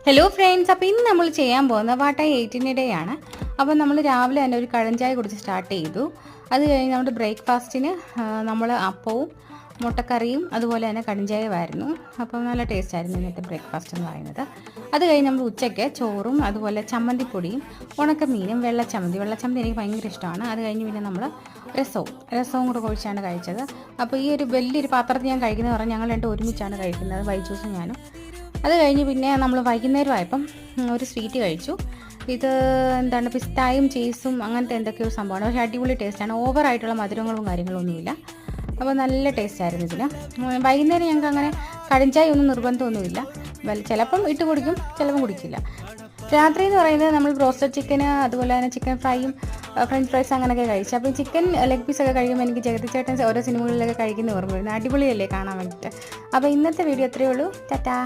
Hello friends, അപ്പോൾ ഇന്ന് നമ്മൾ ചെയ്യാൻ പോകുന്നത് വാട്ടായി 18 ഡേ ആണ്. അപ്പോൾ നമ്മൾ രാവിലെ തന്നെ ഒരു കഴഞ്ചായ കുടിച്ച് സ്റ്റാർട്ട് ചെയ്തു. അത് കഴിഞ്ഞ് നമ്മുടെ ബ്രേക്ക്ഫാസ്റ്റിന് നമ്മൾ അപ്പവും മുട്ടക്കറിയും അതുപോലെ തന്നെ കടഞ്ചായമായിരുന്നു. അപ്പോൾ നല്ല ടേസ്റ്റ് ആയിരുന്നു ഇന്നത്തെ ബ്രേക്ക്ഫാസ്റ്റ് എന്ന് പറയുന്നത്. അത് കഴിഞ്ഞ് നമ്മൾ ഉച്ചയ്ക്ക് ചോറും അതുപോലെ ചമ്മന്തിപ്പൊടിയും ഉണക്കമീനും വെള്ളച്ചമ്മന്തി എനിക്ക് ഭയങ്കര ഇഷ്ടമാണ്. അത് കഴിഞ്ഞ് പിന്നെ നമ്മൾ രസവും കൂടെ കുഴിച്ചാണ് കഴിച്ചത്. അപ്പോൾ ഈ ഒരു വലിയൊരു പാത്രത്തിൽ ഞാൻ കഴിക്കുന്നത് പറഞ്ഞാൽ ഞങ്ങൾ രണ്ടും ഒരുമിച്ചാണ് കഴിക്കുന്നത്, ബൈജൂസും ഞാനും. അത് കഴിഞ്ഞ് പിന്നെ നമ്മൾ വൈകുന്നേരമായപ്പം ഒരു സ്വീറ്റ് കഴിച്ചു. ഇത് എന്താണ്, പിസ്തായും ചീസും അങ്ങനത്തെ എന്തൊക്കെയോ സംഭവമാണ്. പക്ഷേ അടിപൊളി ടേസ്റ്റാണ്. ഓവറായിട്ടുള്ള മധുരങ്ങളും കാര്യങ്ങളൊന്നുമില്ല. അപ്പോൾ നല്ല ടേസ്റ്റായിരുന്നു ഇതിന്. വൈകുന്നേരം ഞങ്ങൾക്ക് അങ്ങനെ കടുംചായ ഒന്നും നിർബന്ധമൊന്നുമില്ല. ചിലപ്പം ഇട്ട് കുടിക്കും, ചിലപ്പം കുടിക്കില്ല. രാത്രി എന്ന് പറയുന്നത് നമ്മൾ ബ്രോസ്റ്റഡ് ചിക്കന് അതുപോലെ തന്നെ ചിക്കൻ ഫ്രൈയും ഫ്രഞ്ച് ഫ്രൈസ് അങ്ങനെയൊക്കെ കഴിച്ചു. അപ്പോൾ ചിക്കൻ ലെഗ് പീസൊക്കെ കഴിക്കുമ്പോൾ എനിക്ക് ജഗതി ചേട്ടൻ ഓരോ സിനിമകളിലൊക്കെ കഴിക്കുന്ന ഓർമ്മ വരുന്നത്. അടിപൊളിയല്ലേ കാണാൻ വേണ്ടിയിട്ട്. അപ്പോൾ ഇന്നത്തെ വീഡിയോ അത്രയേ ഉള്ളൂ. ടാറ്റാ.